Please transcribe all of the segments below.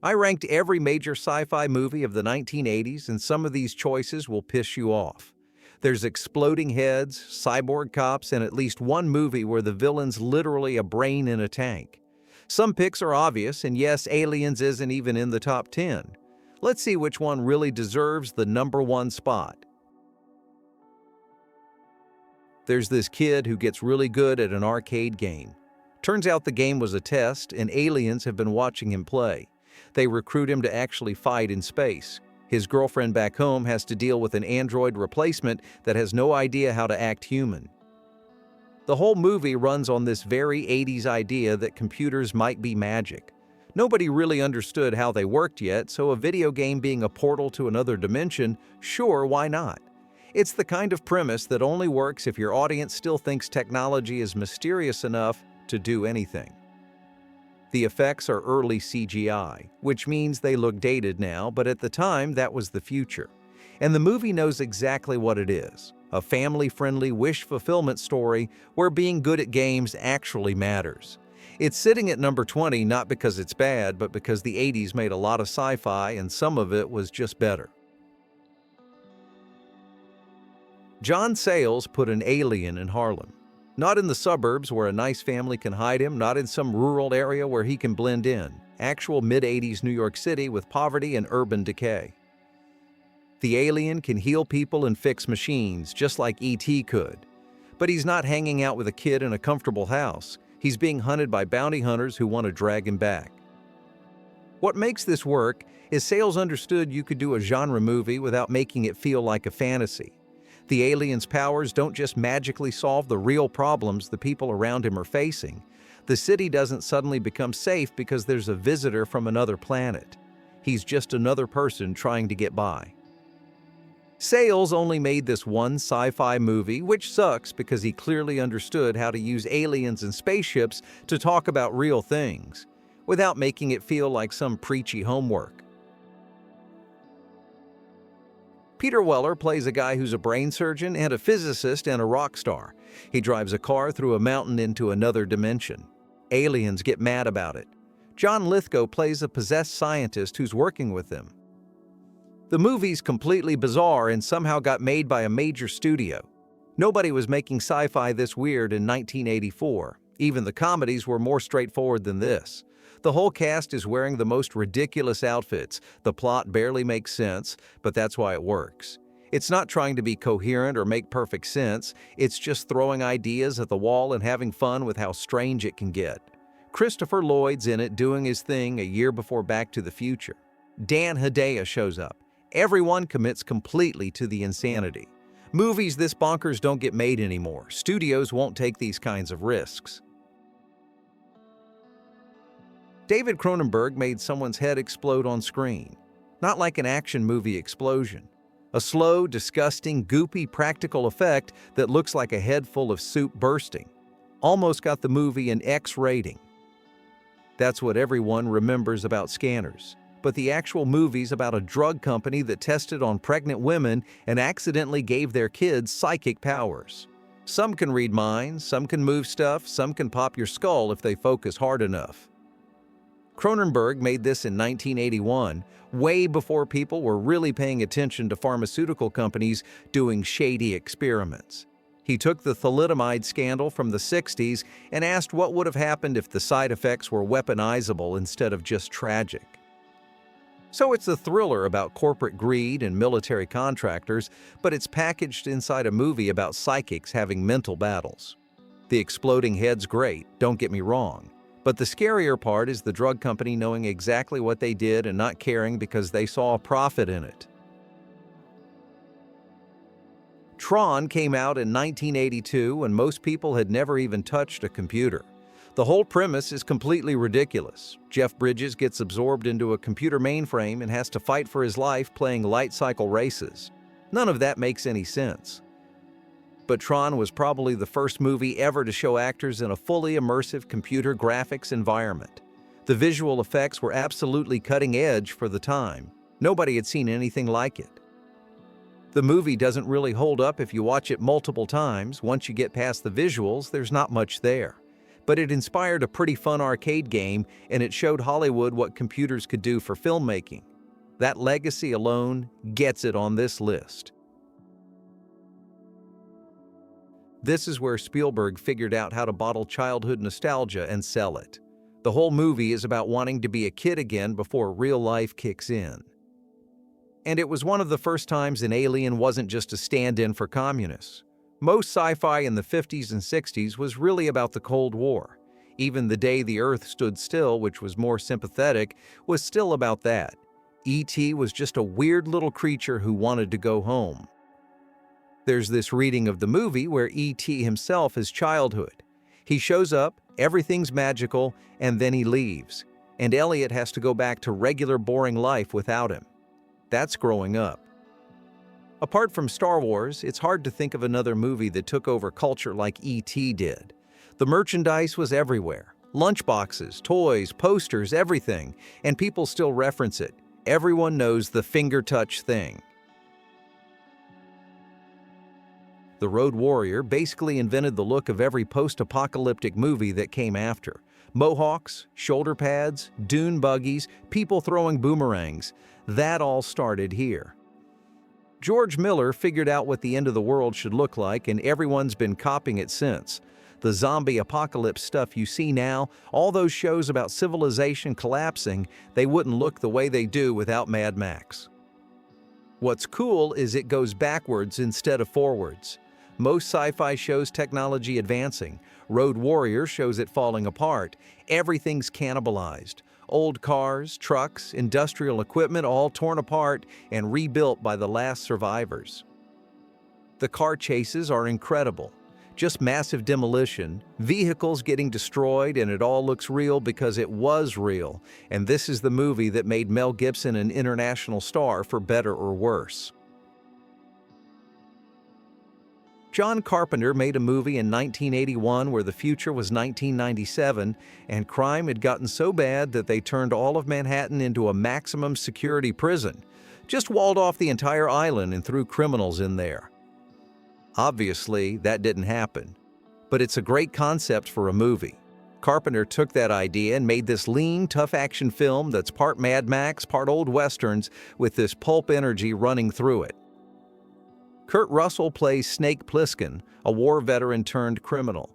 I ranked every major sci-fi movie of the 1980s, and some of these choices will piss you off. There's exploding heads, cyborg cops, and at least one movie where the villain's literally a brain in a tank. Some picks are obvious, and yes, Aliens isn't even in the top 10. Let's see which one really deserves the #1 spot. There's this kid who gets really good at an arcade game. Turns out the game was a test, and aliens have been watching him play. They recruit him to actually fight in space. His girlfriend back home has to deal with an android replacement that has no idea how to act human. The whole movie runs on this very 80s idea that computers might be magic. Nobody really understood how they worked yet, so a video game being a portal to another dimension, sure, why not? It's the kind of premise that only works if your audience still thinks technology is mysterious enough to do anything. The effects are early CGI, which means they look dated now, but at the time that was the future. And the movie knows exactly what it is, a family-friendly wish fulfillment story where being good at games actually matters. It's sitting at number 20 not because it's bad, but because the 80s made a lot of sci-fi and some of it was just better. John Sayles put an alien in Harlem. Not in the suburbs where a nice family can hide him, not in some rural area where he can blend in. Actual mid-80s New York City with poverty and urban decay. The alien can heal people and fix machines, just like E.T. could. But he's not hanging out with a kid in a comfortable house. He's being hunted by bounty hunters who want to drag him back. What makes this work is Sayles understood you could do a genre movie without making it feel like a fantasy. The alien's powers don't just magically solve the real problems the people around him are facing. The city doesn't suddenly become safe because there's a visitor from another planet. He's just another person trying to get by. Sayles only made this one sci-fi movie, which sucks because he clearly understood how to use aliens and spaceships to talk about real things, without making it feel like some preachy homework. Peter Weller plays a guy who's a brain surgeon and a physicist and a rock star. He drives a car through a mountain into another dimension. Aliens get mad about it. John Lithgow plays a possessed scientist who's working with them. The movie's completely bizarre and somehow got made by a major studio. Nobody was making sci-fi this weird in 1984. Even the comedies were more straightforward than this. The whole cast is wearing the most ridiculous outfits. The plot barely makes sense, but that's why it works. It's not trying to be coherent or make perfect sense. It's just throwing ideas at the wall and having fun with how strange it can get. Christopher Lloyd's in it doing his thing a year before Back to the Future. Dan Hedaya shows up. Everyone commits completely to the insanity. Movies this bonkers don't get made anymore. Studios won't take these kinds of risks. David Cronenberg made someone's head explode on screen. Not like an action movie explosion. A slow, disgusting, goopy practical effect that looks like a head full of soup bursting. Almost got the movie an X rating. That's what everyone remembers about Scanners. But the actual movie's about a drug company that tested on pregnant women and accidentally gave their kids psychic powers. Some can read minds, some can move stuff, some can pop your skull if they focus hard enough. Cronenberg made this in 1981, way before people were really paying attention to pharmaceutical companies doing shady experiments. He took the thalidomide scandal from the 60s and asked what would have happened if the side effects were weaponizable instead of just tragic. So it's a thriller about corporate greed and military contractors, but it's packaged inside a movie about psychics having mental battles. The exploding head's great, don't get me wrong. But the scarier part is the drug company knowing exactly what they did and not caring because they saw a profit in it. Tron came out in 1982 when most people had never even touched a computer. The whole premise is completely ridiculous. Jeff Bridges gets absorbed into a computer mainframe and has to fight for his life playing light cycle races. None of that makes any sense. But Tron was probably the first movie ever to show actors in a fully immersive computer graphics environment. The visual effects were absolutely cutting edge for the time. Nobody had seen anything like it. The movie doesn't really hold up if you watch it multiple times. Once you get past the visuals, there's not much there. but it inspired a pretty fun arcade game, and it showed Hollywood what computers could do for filmmaking. That legacy alone gets it on this list. This is where Spielberg figured out how to bottle childhood nostalgia and sell it. The whole movie is about wanting to be a kid again before real life kicks in. And it was one of the first times an alien wasn't just a stand-in for communists. Most sci-fi in the 50s and 60s was really about the Cold War. Even The Day the Earth Stood Still, which was more sympathetic, was still about that. E.T. was just a weird little creature who wanted to go home. There's this reading of the movie where E.T. himself is childhood. He shows up, everything's magical, and then he leaves. And Elliot has to go back to regular boring life without him. That's growing up. Apart from Star Wars, it's hard to think of another movie that took over culture like E.T. did. The merchandise was everywhere. Lunchboxes, toys, posters, everything. And people still reference it. Everyone knows the finger touch thing. The Road Warrior basically invented the look of every post-apocalyptic movie that came after. Mohawks, shoulder pads, dune buggies, people throwing boomerangs. That all started here. George Miller figured out what the end of the world should look like, and everyone's been copying it since. The zombie apocalypse stuff you see now, all those shows about civilization collapsing, they wouldn't look the way they do without Mad Max. What's cool is it goes backwards instead of forwards. Most sci-fi shows technology advancing. Road Warrior shows it falling apart. Everything's cannibalized. Old cars, trucks, industrial equipment all torn apart and rebuilt by the last survivors. The car chases are incredible. Just massive demolition, vehicles getting destroyed, and it all looks real because it was real. And this is the movie that made Mel Gibson an international star for better or worse. John Carpenter made a movie in 1981 where the future was 1997, and crime had gotten so bad that they turned all of Manhattan into a maximum security prison. Just walled off the entire island and threw criminals in there. Obviously, that didn't happen. But it's a great concept for a movie. Carpenter took that idea and made this lean, tough action film that's part Mad Max, part old westerns, with this pulp energy running through it. Kurt Russell plays Snake Plissken, a war veteran turned criminal.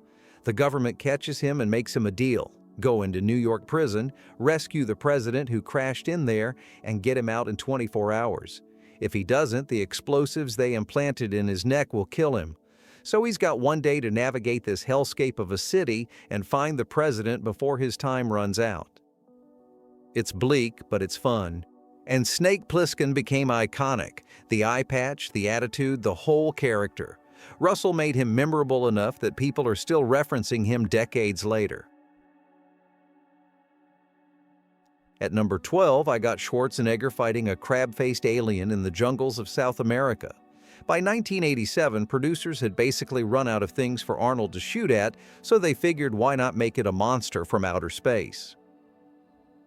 The government catches him and makes him a deal. Go into New York prison, rescue the president who crashed in there, and get him out in 24 hours. If he doesn't, the explosives they implanted in his neck will kill him. So he's got one day to navigate this hellscape of a city and find the president before his time runs out. It's bleak, but it's fun. And Snake Plissken became iconic. The eye patch, the attitude, the whole character. Russell made him memorable enough that people are still referencing him decades later. At number 12, I got Schwarzenegger fighting a crab-faced alien in the jungles of South America. By 1987, producers had basically run out of things for Arnold to shoot at, so they figured why not make it a monster from outer space.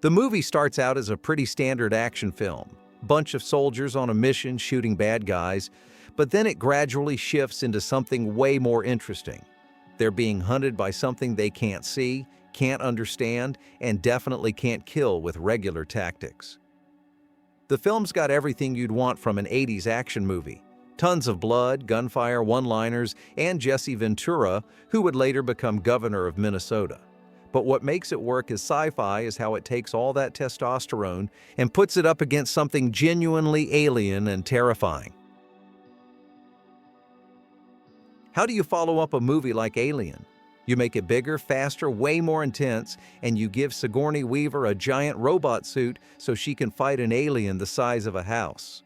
The movie starts out as a pretty standard action film. Bunch of soldiers on a mission shooting bad guys, but then it gradually shifts into something way more interesting. They're being hunted by something they can't see, can't understand, and definitely can't kill with regular tactics. The film's got everything you'd want from an 80s action movie. Tons of blood, gunfire, one-liners, and Jesse Ventura, who would later become governor of Minnesota. But what makes it work as sci-fi is how it takes all that testosterone and puts it up against something genuinely alien and terrifying. How do you follow up a movie like Alien? You make it bigger, faster, way more intense, and you give Sigourney Weaver a giant robot suit so she can fight an alien the size of a house.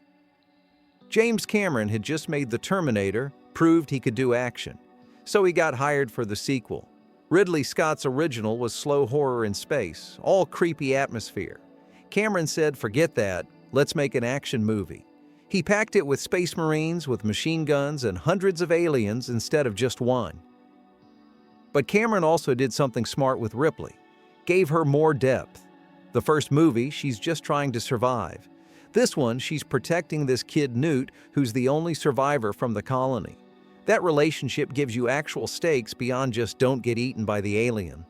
James Cameron had just made The Terminator, proved he could do action. So he got hired for the sequel. Ridley Scott's original was slow horror in space, all creepy atmosphere. Cameron said, forget that, let's make an action movie. He packed it with space marines, with machine guns, and hundreds of aliens instead of just one. But Cameron also did something smart with Ripley, gave her more depth. The first movie, she's just trying to survive. This one, she's protecting this kid Newt, who's the only survivor from the colony. That relationship gives you actual stakes beyond just don't get eaten by the alien.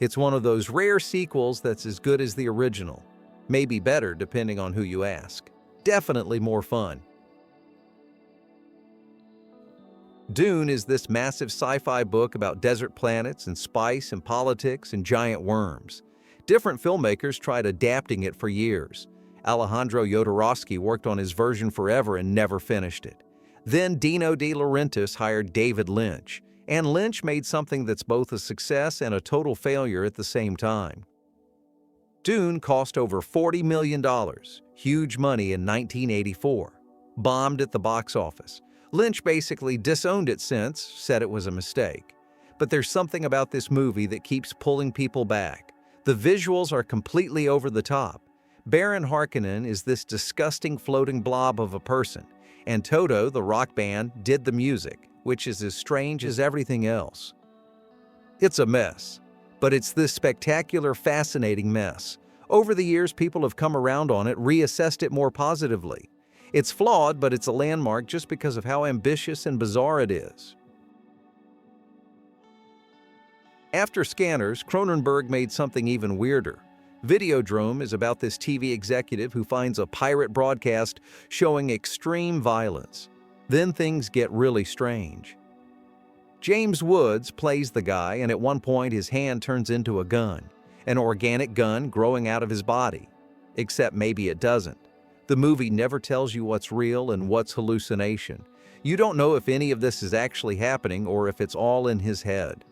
It's one of those rare sequels that's as good as the original. Maybe better, depending on who you ask. Definitely more fun. Dune is this massive sci-fi book about desert planets and spice and politics and giant worms. Different filmmakers tried adapting it for years. Alejandro Jodorowsky worked on his version forever and never finished it. Then Dino De Laurentiis hired David Lynch, and Lynch made something that's both a success and a total failure at the same time. Dune cost over $40 million, huge money in 1984. Bombed at the box office. Lynch basically disowned it since, said it was a mistake. But there's something about this movie that keeps pulling people back. The visuals are completely over the top. Baron Harkonnen is this disgusting floating blob of a person, and Toto, the rock band, did the music, which is as strange as everything else. It's a mess, but it's this spectacular, fascinating mess. Over the years, people have come around on it, reassessed it more positively. It's flawed, but it's a landmark just because of how ambitious and bizarre it is. After Scanners, Cronenberg made something even weirder. Videodrome is about this TV executive who finds a pirate broadcast showing extreme violence. Then things get really strange. James Woods plays the guy, and at one point his hand turns into a gun, an organic gun growing out of his body. Except maybe it doesn't. The movie never tells you what's real and what's hallucination. You don't know if any of this is actually happening or if it's all in his head.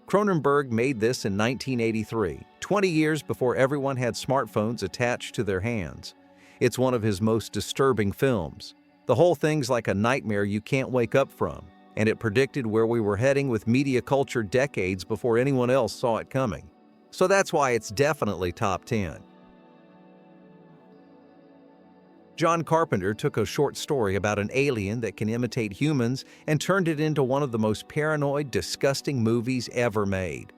Cronenberg made this in 1983, 20 years before everyone had smartphones attached to their hands. It's one of his most disturbing films. The whole thing's like a nightmare you can't wake up from, and it predicted where we were heading with media culture decades before anyone else saw it coming. So that's why it's definitely top 10. John Carpenter took a short story about an alien that can imitate humans and turned it into one of the most paranoid, disgusting movies ever made.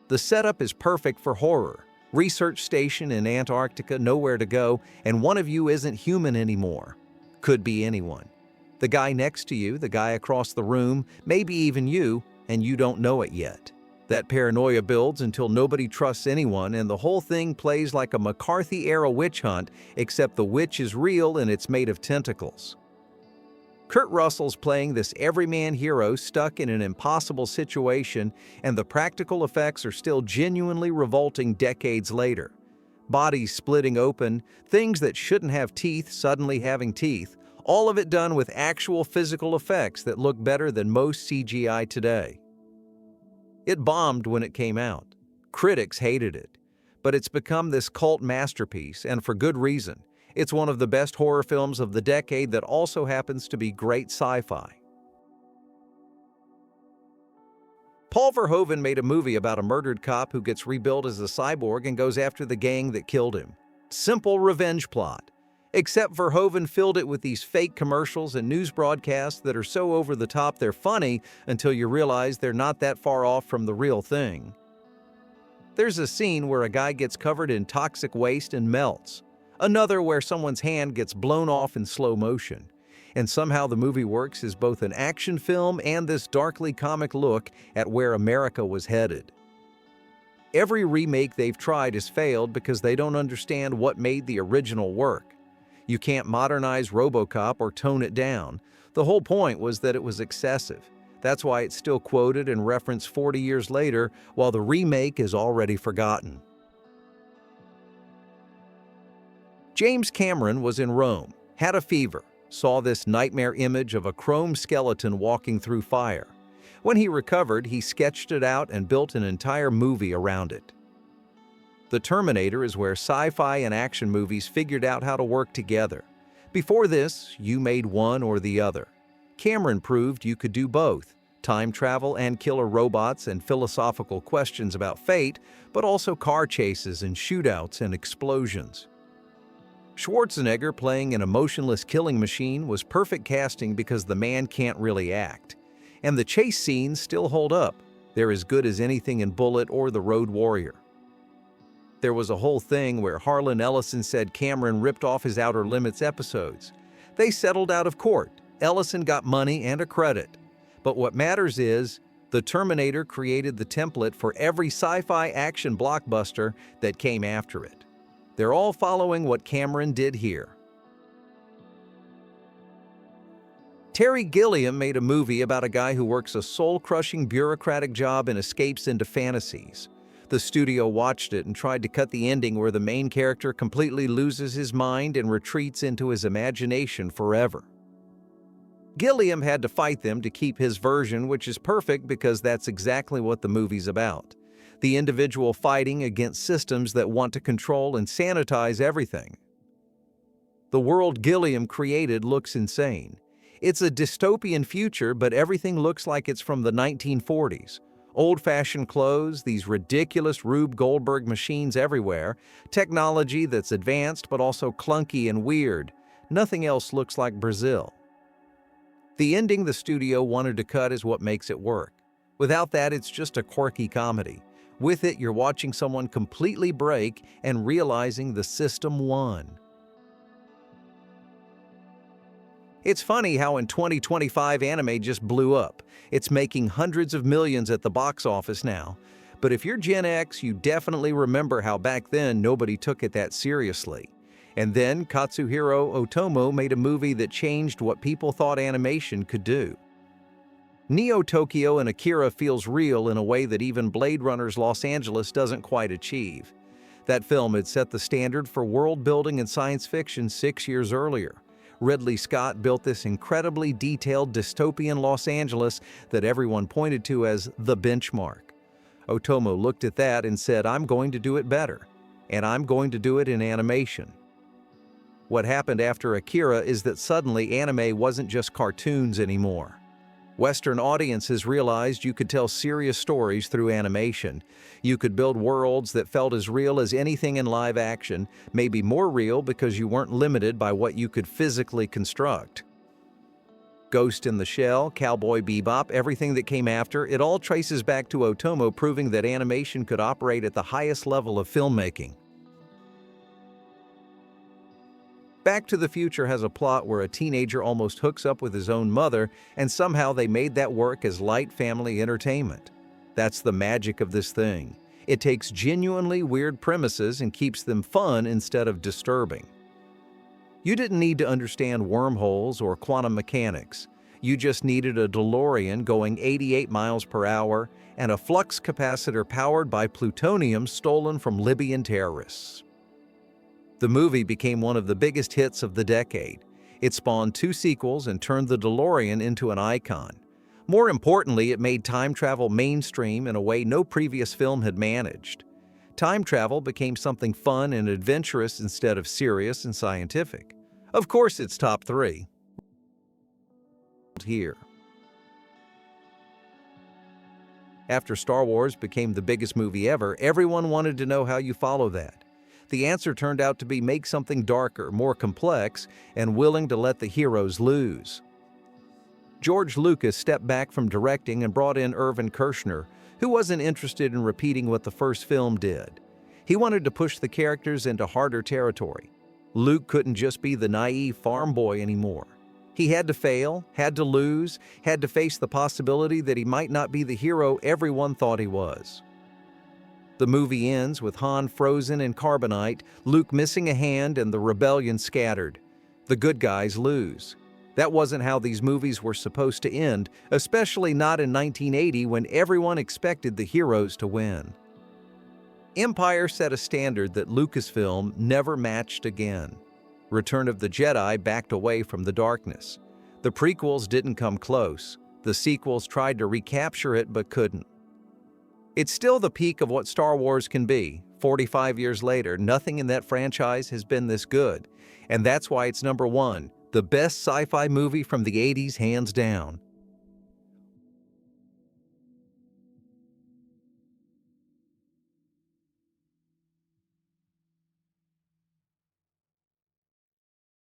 The setup is perfect for horror. Research station in Antarctica, nowhere to go, and one of you isn't human anymore. Could be anyone. The guy next to you, the guy across the room, maybe even you, and you don't know it yet. That paranoia builds until nobody trusts anyone, and the whole thing plays like a McCarthy-era witch hunt, except the witch is real and it's made of tentacles. Kurt Russell's playing this everyman hero stuck in an impossible situation, and the practical effects are still genuinely revolting decades later. Bodies splitting open, things that shouldn't have teeth suddenly having teeth, all of it done with actual physical effects that look better than most CGI today. It bombed when it came out. Critics hated it. But it's become this cult masterpiece, and for good reason. It's one of the best horror films of the decade that also happens to be great sci-fi. Paul Verhoeven made a movie about a murdered cop who gets rebuilt as a cyborg and goes after the gang that killed him. Simple revenge plot. Except Verhoeven filled it with these fake commercials and news broadcasts that are so over the top they're funny until you realize they're not that far off from the real thing. There's a scene where a guy gets covered in toxic waste and melts. Another where someone's hand gets blown off in slow motion. And somehow the movie works as both an action film and this darkly comic look at where America was headed. Every remake they've tried has failed because they don't understand what made the original work. You can't modernize Robocop or tone it down. The whole point was that it was excessive. That's why it's still quoted and referenced 40 years later, while the remake is already forgotten. James Cameron was in Rome, had a fever, saw this nightmare image of a chrome skeleton walking through fire. When he recovered, he sketched it out and built an entire movie around it. The Terminator is where sci-fi and action movies figured out how to work together. Before this, you made one or the other. Cameron proved you could do both, time travel and killer robots and philosophical questions about fate, but also car chases and shootouts and explosions. Schwarzenegger playing an emotionless killing machine was perfect casting because the man can't really act. And the chase scenes still hold up. They're as good as anything in Bullet or The Road Warrior. There was a whole thing where Harlan Ellison said Cameron ripped off his Outer Limits episodes. They settled out of court. Ellison got money and a credit. But what matters is, The Terminator created the template for every sci-fi action blockbuster that came after it. They're all following what Cameron did here. Terry Gilliam made a movie about a guy who works a soul-crushing bureaucratic job and escapes into fantasies. The studio watched it and tried to cut the ending where the main character completely loses his mind and retreats into his imagination forever. Gilliam had to fight them to keep his version, which is perfect because that's exactly what the movie's about. The individual fighting against systems that want to control and sanitize everything. The world Gilliam created looks insane. It's a dystopian future, but everything looks like it's from the 1940s. Old-fashioned clothes, these ridiculous Rube Goldberg machines everywhere, technology that's advanced but also clunky and weird. Nothing else looks like Brazil. The ending the studio wanted to cut is what makes it work. Without that, it's just a quirky comedy. With it, you're watching someone completely break and realizing the system won. It's funny how in 2025 anime just blew up. It's making hundreds of millions at the box office now. But if you're Gen X, you definitely remember how back then nobody took it that seriously. And then Katsuhiro Otomo made a movie that changed what people thought animation could do. Neo Tokyo and Akira feels real in a way that even Blade Runner's Los Angeles doesn't quite achieve. That film had set the standard for world building and science fiction 6 years earlier. Ridley Scott built this incredibly detailed dystopian Los Angeles that everyone pointed to as the benchmark. Otomo looked at that and said, "I'm going to do it better, and I'm going to do it in animation." What happened after Akira is that suddenly anime wasn't just cartoons anymore. Western audiences realized you could tell serious stories through animation. You could build worlds that felt as real as anything in live action, maybe more real because you weren't limited by what you could physically construct. Ghost in the Shell, Cowboy Bebop, everything that came after, it all traces back to Otomo proving that animation could operate at the highest level of filmmaking. Back to the Future has a plot where a teenager almost hooks up with his own mother, and somehow they made that work as light family entertainment. That's the magic of this thing. It takes genuinely weird premises and keeps them fun instead of disturbing. You didn't need to understand wormholes or quantum mechanics. You just needed a DeLorean going 88 miles per hour and a flux capacitor powered by plutonium stolen from Libyan terrorists. The movie became one of the biggest hits of the decade. It spawned 2 sequels and turned the DeLorean into an icon. More importantly, it made time travel mainstream in a way no previous film had managed. Time travel became something fun and adventurous instead of serious and scientific. Of course, it's top 3. Here. After Star Wars became the biggest movie ever, everyone wanted to know how you follow that. The answer turned out to be make something darker, more complex, and willing to let the heroes lose. George Lucas stepped back from directing and brought in Irvin Kershner, who wasn't interested in repeating what the first film did. He wanted to push the characters into harder territory. Luke couldn't just be the naive farm boy anymore. He had to fail, had to lose, had to face the possibility that he might not be the hero everyone thought he was. The movie ends with Han frozen in carbonite, Luke missing a hand, and the rebellion scattered. The good guys lose. That wasn't how these movies were supposed to end, especially not in 1980 when everyone expected the heroes to win. Empire set a standard that Lucasfilm never matched again. Return of the Jedi backed away from the darkness. The prequels didn't come close. The sequels tried to recapture it but couldn't. It's still the peak of what Star Wars can be. 45 years later, nothing in that franchise has been this good. And that's why it's number 1, the best sci-fi movie from the 80s hands down.